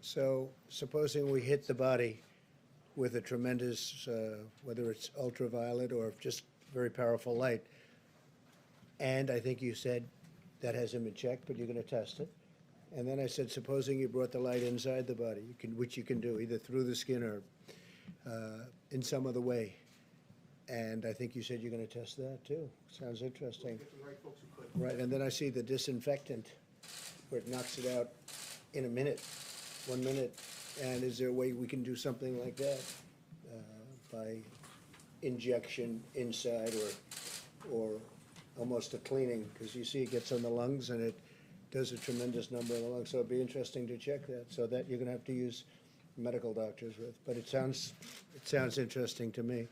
So supposing we hit the body with a tremendous, whether it's ultraviolet or just very powerful light, and I think you said that hasn't been checked, but you're going to test it. And then I said, supposing you brought the light inside the body, which you can do either through the skin or in some other way. And I think you said you're going to test that too. Sounds interesting. Right, and then I see the disinfectant where it knocks it out in a minute, 1 minute. And is there a way we can do something like that by injection inside or almost a cleaning? Because you see it gets on the lungs and it does a tremendous number in the lungs. So it'd be interesting to check that. So that you're going to have to use medical doctors with. But it sounds interesting to me.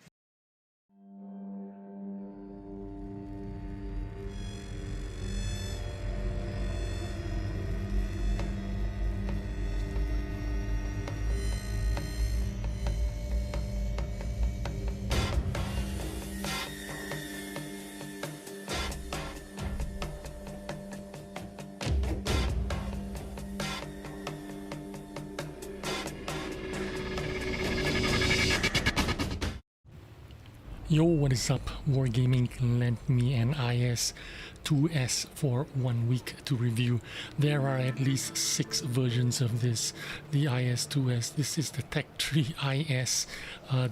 Yo, what is up? Wargaming lent me an IS-2S for 1 week to review. There are at least 6 versions of this. The IS-2S, this is the Tech 3 IS.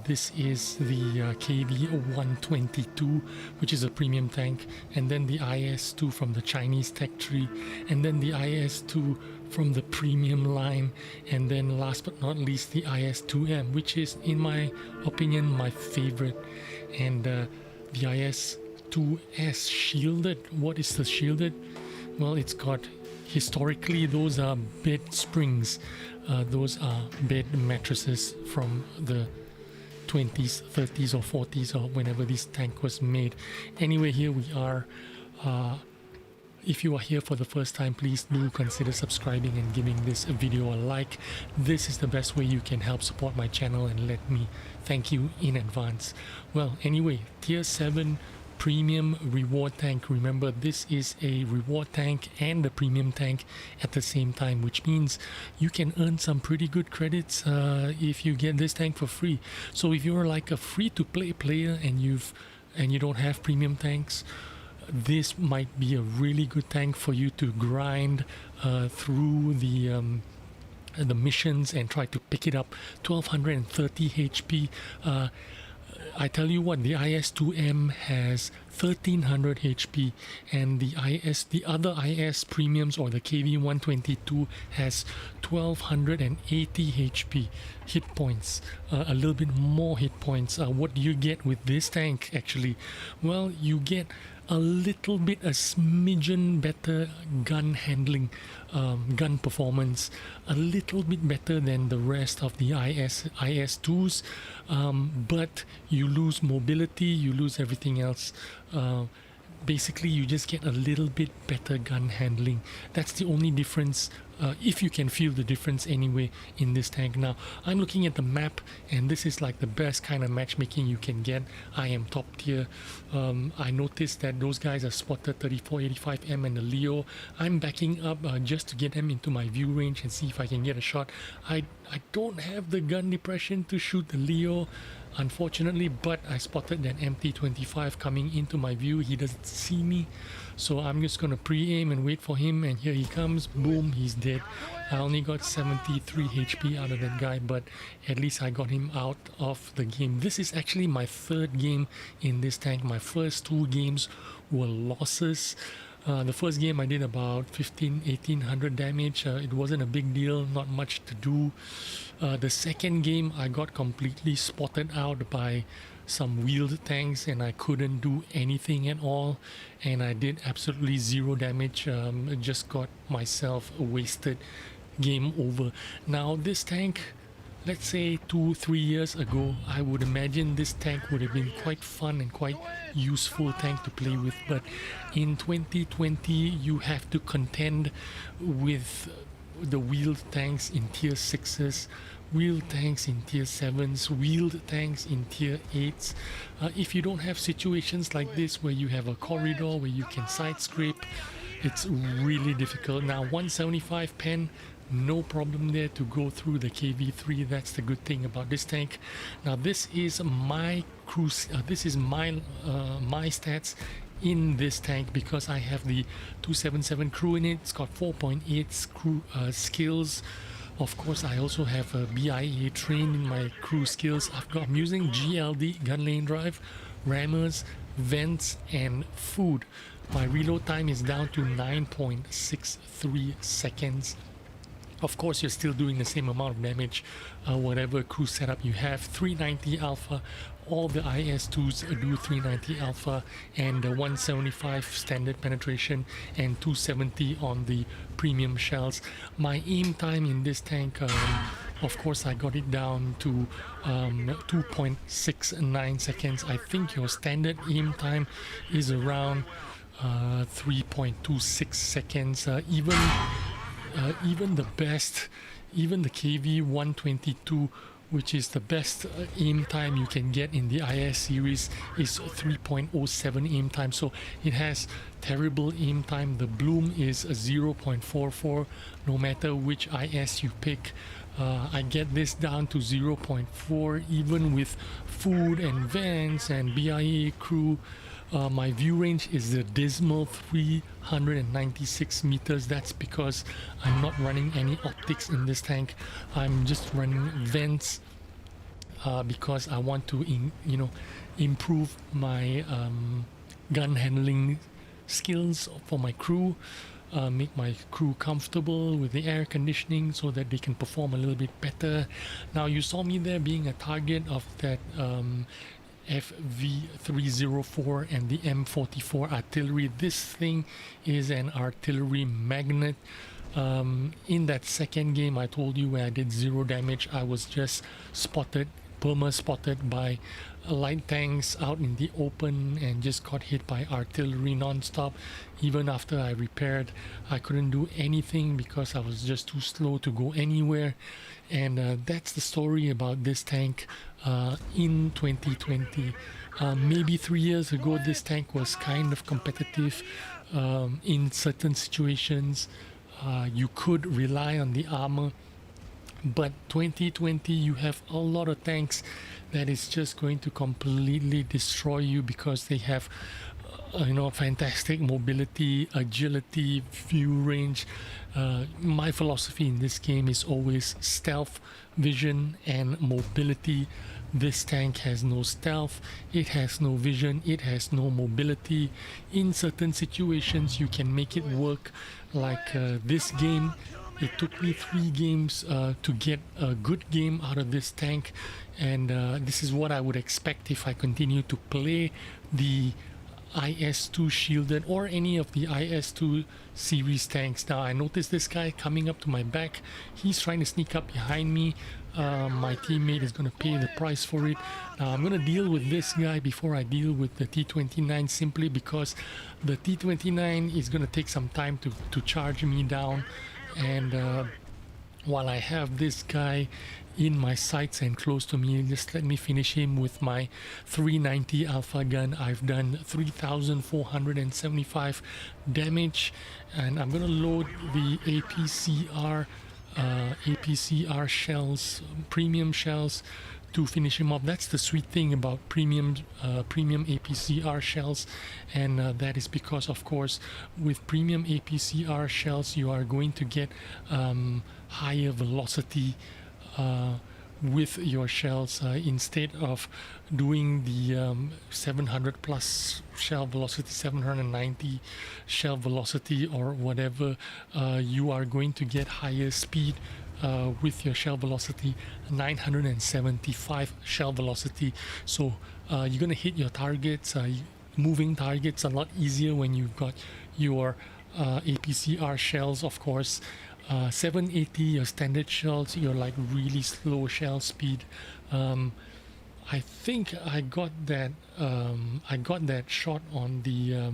This is the KV-122, which is a premium tank. And then the IS-2 from the Chinese Tech 3. And then the IS-2 from the premium line, and then last but not least the IS-2M, which is in my opinion my favorite. And the IS-2S shielded. What is the shielded? Well, it's got, historically those are bed springs, those are bed mattresses from the 20s, 30s or 40s or whenever this tank was made. Anyway, here we are. If you are here for the first time, please do consider subscribing and giving this video a like. This is the best way you can help support my channel, and let me thank you in advance. Well, anyway, Tier 7 Premium Reward Tank. Remember, this is a reward tank and a premium tank at the same time, which means you can earn some pretty good credits if you get this tank for free. So if you're like a free-to-play player and you don't have premium tanks, this might be a really good tank for you to grind through the missions and try to pick it up. 1230 HP. I tell you what, the IS-2M has 1300 HP, and the other IS premiums, or the KV-122, has 1280 HP hit points, a little bit more hit points. What do you get with this tank actually? Well, you get a little bit, a smidgen better gun handling, gun performance, a little bit better than the rest of the IS-2s, but you lose mobility, you lose everything else. Basically, you just get a little bit better gun handling. That's the only difference, if you can feel the difference anyway in this tank. Now, I'm looking at the map, and this is like the best kind of matchmaking you can get. I am top tier. I noticed that those guys are spotted 3485M and the Leo. I'm backing up just to get them into my view range and see if I can get a shot. I don't have the gun depression to shoot the Leo, unfortunately, but I spotted that MT-25 coming into my view. He doesn't see me, so I'm just gonna pre-aim and wait for him, and here he comes. Boom, he's dead. I only got 73 HP out of that guy, but at least I got him out of the game. This is actually my 3rd game in this tank. My first 2 games were losses. The first game I did about 1800 damage. It wasn't a big deal, not much to do. The second game I got completely spotted out by some wheeled tanks, and I couldn't do anything at all, and I did absolutely 0 damage. Just got myself wasted. Game over. Now this tank, let's say 2-3 years ago, I would imagine this tank would have been quite fun and quite useful tank to play with, but in 2020 you have to contend with the wheeled tanks in tier 6s, wheeled tanks in tier 7s, wheeled tanks in tier 8s. If you don't have situations like this where you have a corridor where you can side scrape, it's really difficult. Now 175 pen, no problem there to go through the KV3. That's the good thing about this tank. Now this is my cruise, this is my stats in this tank, because I have the 277 crew in it. It's got 4.8 crew skills. Of course, I also have a BIA trained in my crew skills. I'm using GLD, gun lane drive, rammers, vents, and food. My reload time is down to 9.63 seconds. Of course, you're still doing the same amount of damage, whatever crew setup you have. 390 alpha, all the IS-2s do 390 alpha, and 175 standard penetration, and 270 on the premium shells. My aim time in this tank, of course, I got it down to 2.69 seconds. I think your standard aim time is around 3.26 seconds. Even the best, even the KV 122, which is the best aim time you can get in the IS series, is 3.07 aim time. So it has terrible aim time. The bloom is a 0.44 no matter which IS you pick. I get this down to 0.4 even with food and vents and BIA crew. My view range is the dismal 396 meters. That's because I'm not running any optics in this tank. I'm just running vents because I want to improve my gun handling skills for my crew, make my crew comfortable with the air conditioning so that they can perform a little bit better. Now, you saw me there being a target of that FV304 and the M44 artillery. This thing is an artillery magnet. In that second game I told you where I did 0 damage, I was just perma spotted by light tanks out in the open and just got hit by artillery non-stop. Even after I repaired, I couldn't do anything because I was just too slow to go anywhere. And that's the story about this tank in 2020. Maybe 3 years ago, this tank was kind of competitive. In certain situations, you could rely on the armor. But 2020, you have a lot of tanks that is just going to completely destroy you because they have fantastic mobility, agility, view range. My philosophy in this game is always stealth, vision, and mobility. This tank has no stealth, it has no vision, it has no mobility. In certain situations, you can make it work, like this game. It took me 3 games to get a good game out of this tank, and this is what I would expect if I continue to play the IS-2 shielded or any of the IS-2 series tanks. Now, I noticed this guy coming up to my back. He's trying to sneak up behind me. My teammate is going to pay the price for it. Now, I'm going to deal with this guy before I deal with the T-29, simply because the T-29 is going to take some time to charge me down. And while I have this guy in my sights and close to me, just let me finish him with my 390 alpha gun. I've done 3,475 damage, and I'm gonna load the APCR shells, premium shells, to finish him off. That's the sweet thing about premium APCR shells, and that is because, of course, with premium APCR shells, you are going to get higher velocity with your shells instead of doing the 700 plus shell velocity, 790 shell velocity or whatever. You are going to get higher speed with your shell velocity, 975 shell velocity. So you're going to hit your targets, moving targets, a lot easier when you've got your APCR shells. Of course, 780, your standard shells, you're like really slow shell speed. I think I got that shot on the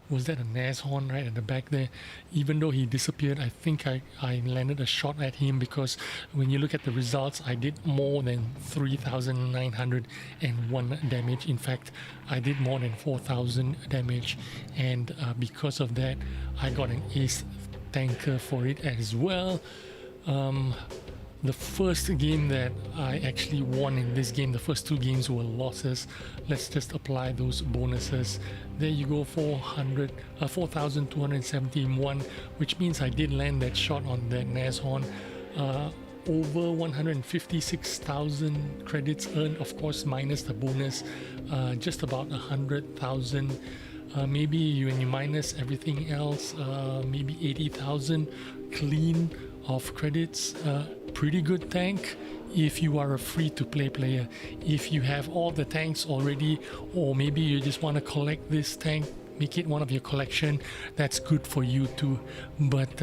was that a Nashorn right at the back there? Even though he disappeared, I think I landed a shot at him, because when you look at the results, I did more than 3,901 damage. In fact, I did more than 4,000 damage, and because of that, I got an ace tanker for it as well. The first game that I actually won in this game, the first 2 games were losses. Let's just apply those bonuses. There you go, 4,271, which means I did land that shot on that Nashorn. Over 156,000 credits earned, of course, minus the bonus, just about 100,000. Maybe when you minus everything else, maybe 80,000 clean of credits. Pretty good tank if you are a free-to-play player. If you have all the tanks already, or maybe you just want to collect this tank, make it one of your collection, that's good for you too. But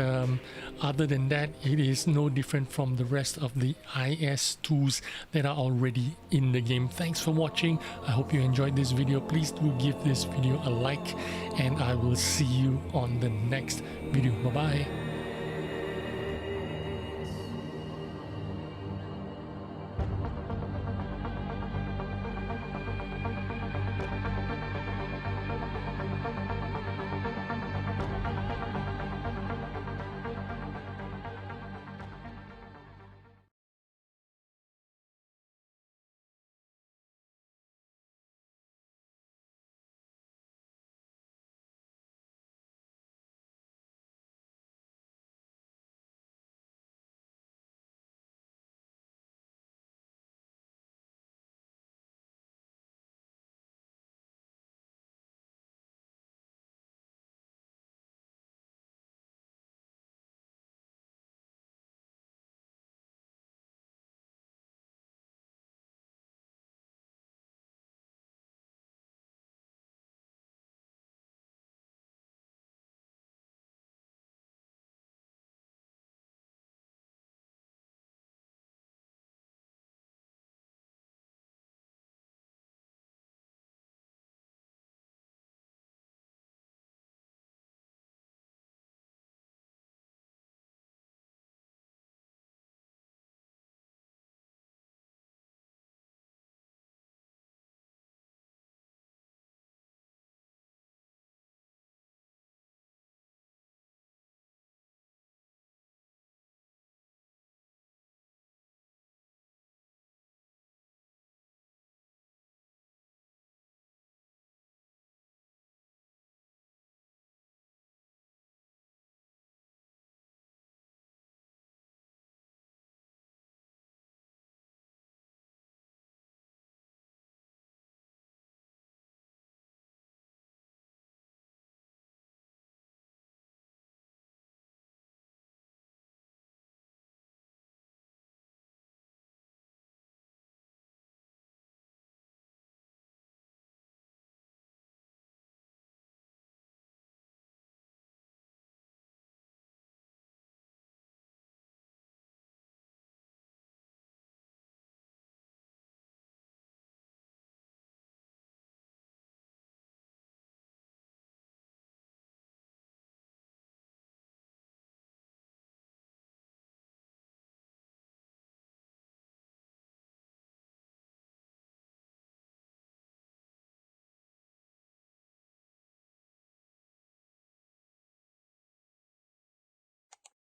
other than that, it is no different from the rest of the IS-2s that are already in the game. Thanks for watching. I hope you enjoyed this video. Please do give this video a like, and I will see you on the next video. Bye bye.